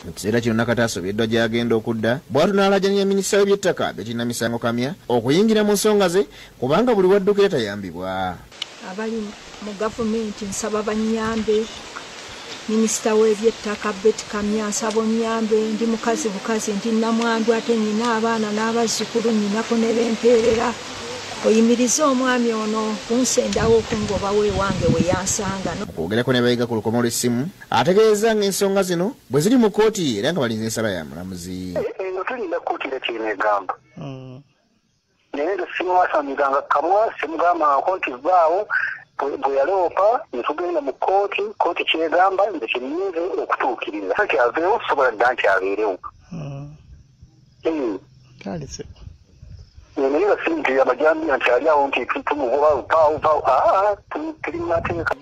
mu kiseera kino Nakataso byeddwa gy'agenda okudda bw'atu n'alajjanya minisita w'ebyettaka Bettina Misango Kamya okuyingira mu nsonga ze kubanga buli waddukira tayambibwa. Abali mu gavumenti nsaba bannyambe. Minisita w'ebyettaka Betty Kamya nsaba onnyambe. Ndi mukazi bukazi ndi nnamwandu ate nnyina abaana n'abazzukulu nnyinako ne bempeerera. Oyimiriza omwami ono kunsendawo okungoba weewange we yansanga. Okwogerako ne bayiga ku lukomo lw'essimu ategeeza ng'ensonga zino bwe ziri mu kkooti era nga balinze ensala ya mulamuzi. Eno tulina kkooti era kirina egamba. Naye nze simuwasamiganga kamwa simugamba nti vaawo bwe yaloopa ne tugenda mu kkooti kyegamba nze kirinze okutuukiriza. Kati aveewo sobola dda nti abeerewo. Naye nga sinti amajambi nti ali awo nti tumugoba paawo tuli mu mateeka.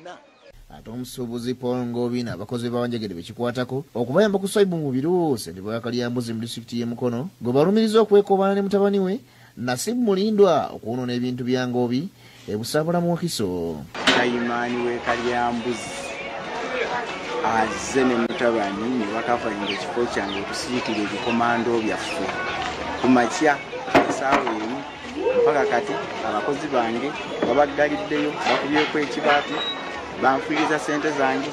Ate omusuubuzi Paul Ngobi n'abakozi b'awanjagede bekikwatako okubayamba ku Swaibu mu biruuse ndi bwakalyambuzi mu disitulikiti y'e Mukono gwe balumiriza okwekobaana ne mutabani we Nasibu Mulindwa okwonoona ebintu bya Ngobi ebusaabulamu Wakiso. Kayimani we kalyambuzi azze ne mutabani ne bakafanyira ekifo kyange okusiikira ebikomando byaffe ku makya esaawa emu mpaka kati abakozi bange babaggaliddeyo bakubyeko ekibaati banfuiriza sente zange.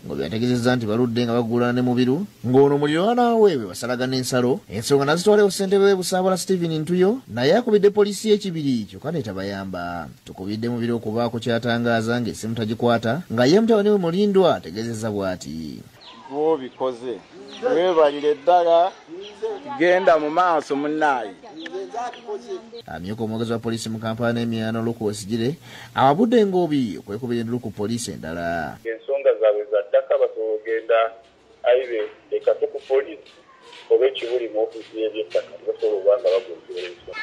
Ngobi ategeezezza nti baludde nga bagulana ne mubiru ng'ono muliraana we bwe basalagana ensalo ensonga nazitwalewo ssentebe w'ebusaabala Stephen Ntuyo naye akubidde poliisi y'ekibiri kyokka n'etabayamba. Tukubidde mubiru okubaako kyatangaaza ng'essimu tagikwata nga ye mutabani we Mulindwa ategeezezza bw'ati. Bw'obikoze weebalire ddala genda mu maaso munnaayi. Amyuka omwogezi wa poliisi mu Kampala n'Emiyaano Luku Osigire awabudde Ngobi okwekubira endulu ku poliisi endala. Ensonga zaabwe za ttaka basobola ogenda aibe ekate ku poliisi oba ekibuli mu ofiisi y'ebyettaka basobola obanga bagonjoola ensonga.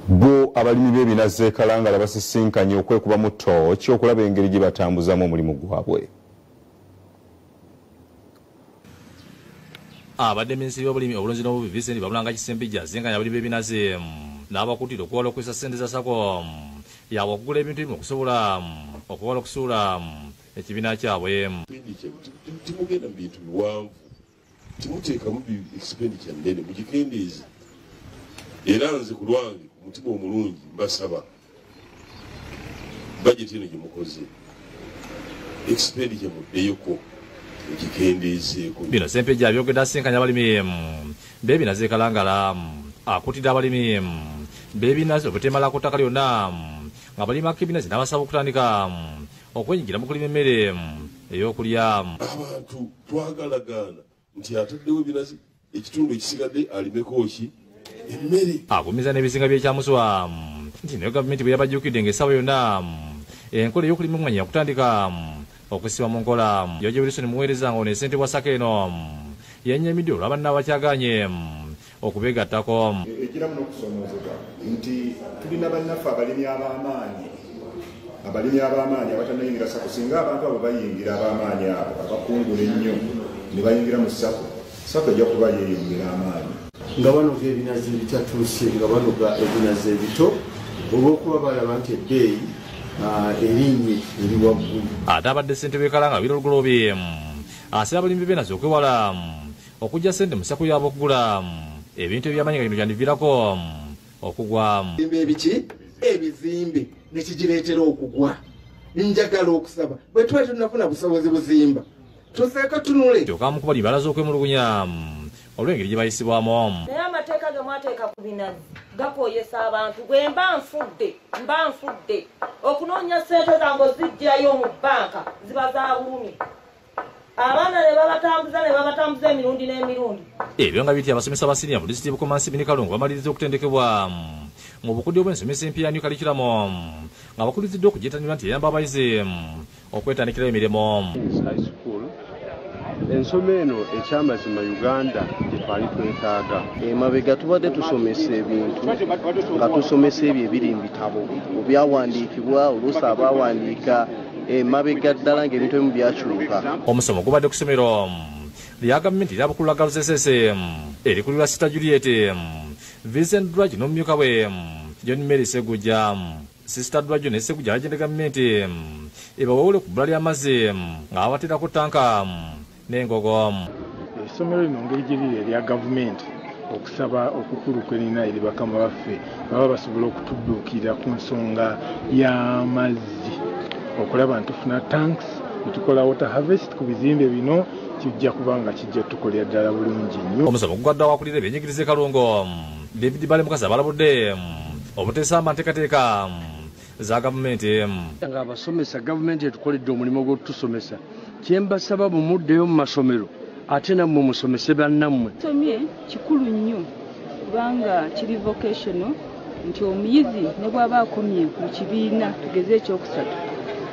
Bo abalimi b'ebinazi e Kalangala basisinkanye okwekuba mu ttooki okulaba engeri gye batambuzamu omulimu gwabwe. Abadde minisitiri w'obulimi obulunzi n'obubi Vincent Babulanga Kisembejja azinkanya abalimi b'ebinazi n'abakuutira okuwala okwesa ssente za SACCO yaabwe okugula ebintu ebimu okusobola okuwala okusuula ekibiina kyabwe. Timugenda mu bintu biwanvu timuteekamu expenditure nnene mugikendeeze era nze ku lwange ku mutima omulungi mbasaba bajeti eno gye mukoze expenditure muddeyoko. Bino Ssempejja abyogedde asinkanya abalimi b'ebinazi e Kalangala akuutidde abalimi b'ebinazi obutemala ku ttaka lyonna nga balima k'ebinazi n'abasaba okutandika okwenyigira mu kulima emmere ey'okulya. Abantu twagalagana nti ataddewo ebinazi ekitundu ekisigadde alimeko ki emmere. Agumiza n'ebizinga by'ekyamuswa nti nayo gavumenti bwe yabajjukidde ng'essaawa yonna enkola ey'okulima emmwanyi yakutandika okusiba mu nkola. George Wilson muweereza ng'ono essente bwa SACCO eno yennyamidde olw'abanna bakyaganye okubeegattako. Ekiramu n'okusomoozebwa nti tulina bannaffe abalimi ab'amaanyi abatanayingira SACCO. Singa abantu abo bayingira ab'amaanyi abo abakungula ennyo ne bayingira mu SACCO ejja kuba yeeyongera amaanyi. Nga banoga ebinazi ebitatuuse nga banoga ebinazi ebito olw'okuba balaba nti ebbeeyi erinye eri waggulu. Ate abadde ssente bekalanga biro Lugulobi asaba abalimi b'ebinazi okwewala okujja ssente mu SACCO yaabwe okugula ebintu ebyamanyi nga bino byandiviirako okugwa. Ebiki ebizimbe nekigireetera okugwa. Njagala okusaba bwe tuba tunafuna busobozi buzimba tuseeka tunule. Kyokka mu kubalimi balaze okwemulugunya olw'engeri gye bayisibwamu. Naye amateeka ge mwateeka ku binazi gakooyesa abantu. Gwe mba nfudde okunoonya ssente zange ozigyayo mu bbanka ziba za bulumi. Abaana ne babatambuza emirundi n'emirundi. Ebyo nga biti abasomesa ba siniya mu disitulikiti y'Bukomansi Bini Kalungu bamaliriza okutendekebwa mu bukudde obw'ensomesa empya New Curriculum nga bakuliziddwa okugyetanira nti eyamba abayizi okwetandikirayo emirimu. Ensoma eno ekyamazima Uganda gye twali twetaaga. Emabega tubadde tusomesa ebintu nga tusomesa ebyo ebiri mu bitabo ebyawandiikibwa oluusi abaawandiika emabega ddala ng'ebintu ebimu byakyuka. Omusomo gubadde ku ssomero lya gavumenti erya Bukulu Galuzesese erikulirwa Sister Juliet Vincent Dwaju n'omumyuka we John Mary Segujja. Sister Dwaju ne Segujja agenda gavumenti ebawole ku bbula ly'amazzi ng'abatera ku tanka n'engogo. Essomero lino ngeri gye liri erya gavumenti okusaba okukulu kwerina eri bakama baffe baba basobola okutudduukirira ku nsonga y'amazzi okulaba nti tufuna tanks netukola water harvest ku bizimbe bino kijja kubanga kijja tukolera ddala bulungi nnyo. Omusomo gugadde awakulira ebyenjigiriza e Kalungo David Balemukazi abalabudde obuteesa amateekateeka za gavumenti nga abasomesa gavumenti etukoledde omulimu gw'otusomesa kyembasaba bumuddeyo mu masomero ate nammwe musomese bannammwe. Somye kikulu nnyo kubanga kiri vocational nti omuyizi ne bw'aba akomye mu kibiina tugeze ekyokusatu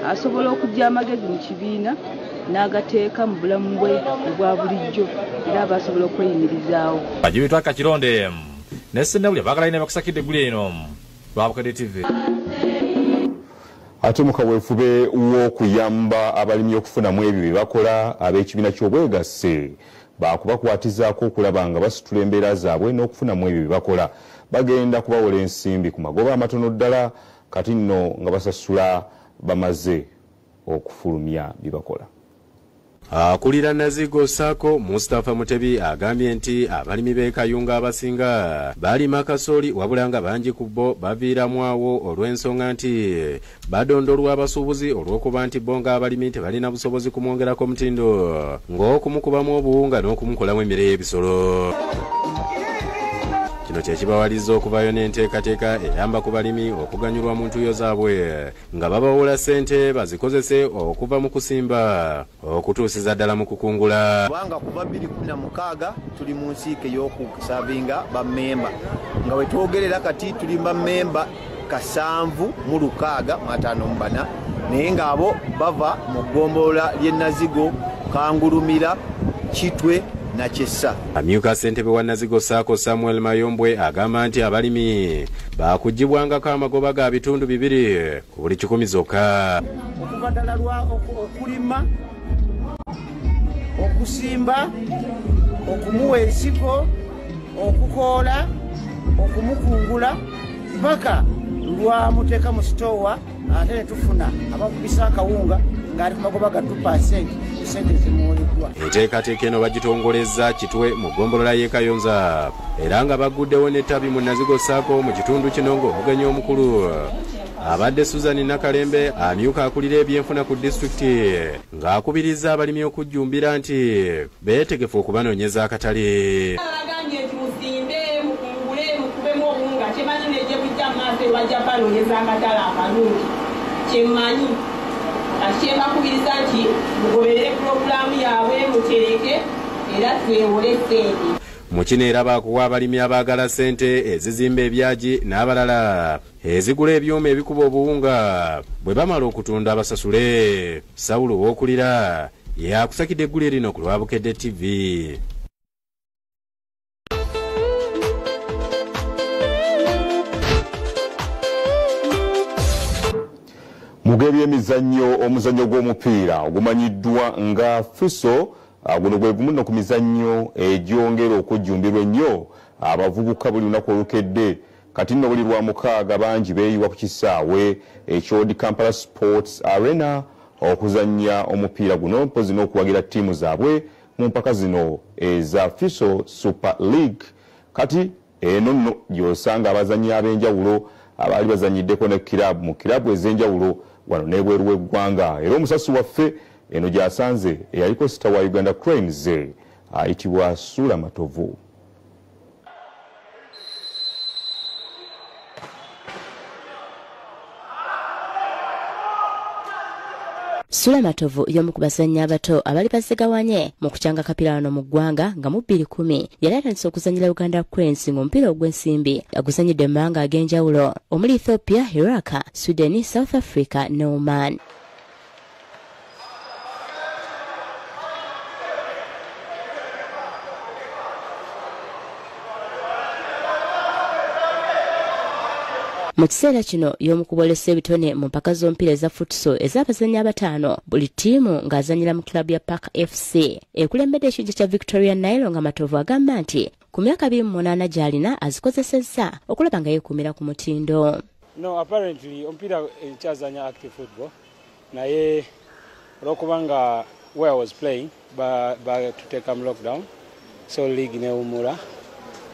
asobola okujja amagezi mu kibiina n'agateeka mu bulamu bwe obwa bulijjo era aba asobola okweyimirizaawo. Ajibitwaka Kironde ne Ssenawulya baagala ine bakusakidde eggulu eno Lwabukadde TV. Ate mu kaweefube w'okuyamba abalimi okufunamu ebyo bye bakola ab'ekibiina ky'obwegassi baakubakwatizaako okulaba nga basitula embeera zaabwe n'okufunamu ebyo bye bakola. Bagenda kubawola ensimbi ku magoba amatono ddala kati nno nga basasula bamaze okufulumya bye bakola. Akulira Nazigo Sako Mustafa Mutebi agambye nti abalimi b'e Kayunga abasinga balima kasooli wabula nga bangi ku bo baviiramu awo olw'ensonga nti badondolwa abasuubuzi olw'okuba nti bo ng'abalimi tebalina busobozi kumwongerako mutindo ng'okumukubamu obuwunga n'okumukolamu emmere y'ebisolo. Kino kyekibawaliza okuvayo n'enteekateeka eyamba ku balimi okuganyulwa mu ntuuyo zaabwe nga babawola ssente bazikozese okuva mu kusimba okutuusiza ddala mu kukungula. Kubanga kuva 2016 tuli mu nsiike y'okusavinga bammemba nga bwe twogerera kati tuli bammemba 754 naye ng'abo bava mu ggombolola ly'e Nazigo, Kangulumira, Kitwe na Kyessa. Amyuka ssentebe wa Nazigo Sako Samuel Mayombwe agamba nti abalimi baakugibwangako amagoba ga bitundu 2 ku buli 10 zokka. Okuva ddala lwa okulima, okusimba, okumuwa ensiko, okukoola, okumukungula paka lwamuteeka mu sitowa ate ne tufuna abakubisa akawunga ng'ali ku magoba ga 2% sente zimuwoliddwa. Enteekateeka eno bagitongolezza Kitwe mu ggombolola y'e Kayonza era nga baguddewo n'ettabi mu Nazigo Sako mu kitundu kino ng'omugenyi omukulu abadde Susan Nakalembe amyuka akulira ebyenfuna ku disitulikiti ng'akubiriza abalimi okujjumbira nti beetegefu okubanoonyeza akatale. Agambye nti musimbe mukungule mukubemu obuwunga kyemanyi nejje bujja maaso bajja banoonyeza akatale akalungi kyemmanyi akyebakubiriza nti mugoberere pulogulaamu yaabwe mutereke era twewole ssente. Mu kino era baakuwa abalimi abaagala ssente ezizimba ebyagi n'abalala ezigula ebyuma ebikuba obuwunga bwe bamala okutunda abasasule. Sawulo w'okulira yakusakidde eggulu erino ku Lwabukedde TV. Mu by'emizannyo omuzannyo gw'omupiira ogumanyiddwa nga Fiso guno gwe gumu nno ku mizannyo egyongera okujjumbirwa ennyo abavubuka buli lunaku olukedde kati nno buli lwa mukaaga bangi beeyiwa ku kisaawe eky'Old Kampala Sports Arena okuzannya omupiira guno mpozi n'okuwagira ttiimu zaabwe mu mpaka zino eza Fiso Super League. Kati eno nno gy'osanga abazannyi ab'enjawulo abaali bazanyiddeko ne kirabu mu kirabu ez'enjawulo wano n'ebweru w'eggwanga. Era omusasi waffe eno gy'asanze eyaliko sita wa Uganda Cranes ayitibwa Sula Matovu. Sula Matovu y'omu ku bazannyi abato abali basigawanye mu kukyanga kapiira wano mu ggwanga nga mu 2010 yali atandise okuzannyira Uganda Cranes ng'omupiira ogw'ensimbi aguzannyidde mu mawanga ag'enjawulo omuli Ethiopia, Iraq, Sudan, South Africa ne Oman. Mu kiseera kino y'omu kubolesa ebitone mu mpaka z'omupiira eza futsal ez'abazannyi abataano buli ttiimu ng'azannyira mu kilabu ya Park FC. Ekulembedde ekijja kya Victoria Nile nga Matovu agamba nti ku myaka 28 gy'alina azikozesezza okulaba nga yeekuumira ku mutindo. No, apparently omupiira nkyazanya active football naye olwokubanga where I was playing to take lockdown, so league neumula.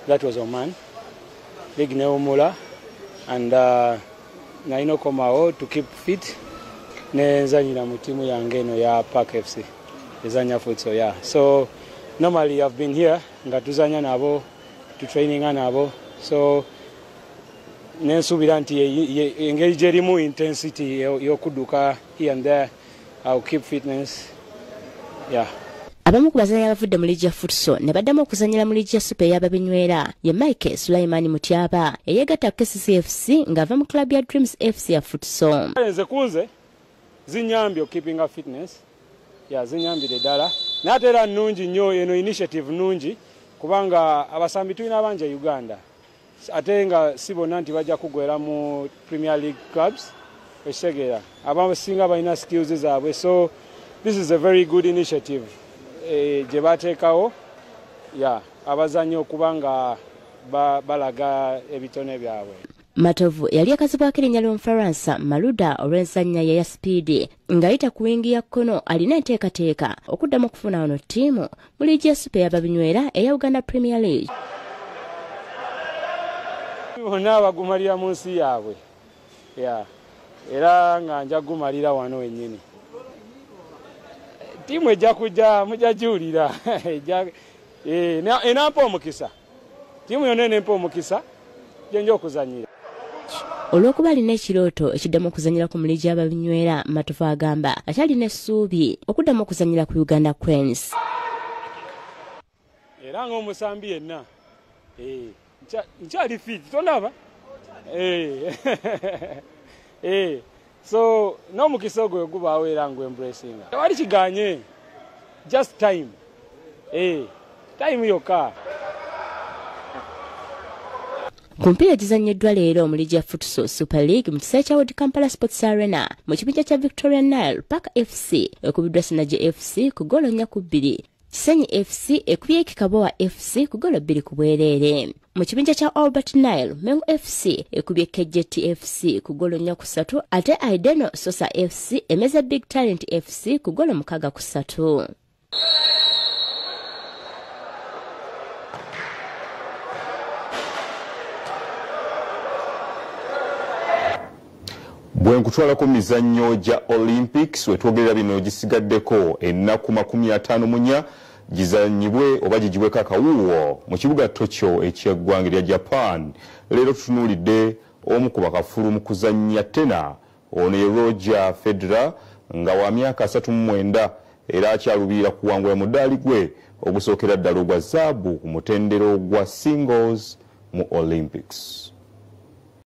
That was Oman. League neumula, and naino komao to keep fit. Nezanyira mu timu yange no ya Park FC. Ezanya futsal, yeah. So normally I've been here nga tuzanya nabo, to training nabo. So nensubira nti engage erimu intensity yokuduka here and there. I'll keep fitness. Yeah. Abamu ku bazanyi abavudde mu liigi ya futsal ne baddamu okuzanyira mu liigi ya super ey'ababinywera ye Mike Sulaiman Mutyaba eyeegatta KCCFC ng'ava mu club ya Dreams FC ya futsal. Nze kunze zinyambye keeping up fitness. Ya zinyambire ddala. N'ate era nnungi nnyo eno initiative nnungi kubanga abasambi tulina abanja Uganda. Ate nga si bonna nti bajja kugwera mu Premier League clubs. Esegera abamu singa balina skills zaabwe, so this is a very good initiative gye bateekawo abazanyi okubanga balaga ebitone byabwe. Matovu yali akazibwako erinnya ly'Omufaransa Malouda olw'enzannya ya Speed ng'ayita ku wingi ya kkono alina enteekateeka okuddamu okufuna wano ttiimu mu liigi ya super y'ababinywera eya Uganda Premier League. Bonna bagumalira mu nsi yaabwe. Era nga nja gumalira wano wennyini. Timu ejja kujja mujajuulira. Enampa omukisa. Timu yonna enempa omukisa gyenja okuzanyira. Olw'okuba alina ekirooto ekiddamu okuzanyira ku liigi y'ababinywera, Matovu agamba akyalina essuubi okuddamu okuzanyira ku Uganda Cranes. Era ng'omusambi yenna nkyali fit, tondaba? So no mukisa ogwo gubaawo era ngu embracing. Tewali kiganye. Just time. Time yokka. Ku mpiira gizannyiddwa leero mu liigi ya futsal Super League mu kiseera kya World Kampala Sports Arena mu kibinja kya Victoria Nile, Park FC ekubiddwa Sinaje FC ku ggoolo 4-2. Kisenyi FC ekubye Kikabowa FC ku ggoolo 2 ku bwereere. Mu kibinja kya Albert Nile, Mengo FC ekubye KJT FC ku ggoolo 4-3 ate Aideno Sosa FC emeza Big Talent FC ku ggoolo 6-3. Bwenkutwalako mizannyo gya Olympics wetwogerera bino gisigaddeko ennaku 54 gizanyibwe oba gigibweko akawuwo mu kibuga Tokyo eky'eggwanga lya Japan. Leero tutunuulidde omu ku bakafulu mu kuzannya tena ono ye Roger Federer nga wa myaka 39 era akyaluubirira kuwangula mudaali gwe ogusookera ddala ogwa zaabu ku mutendero gwa singles mu Olympics.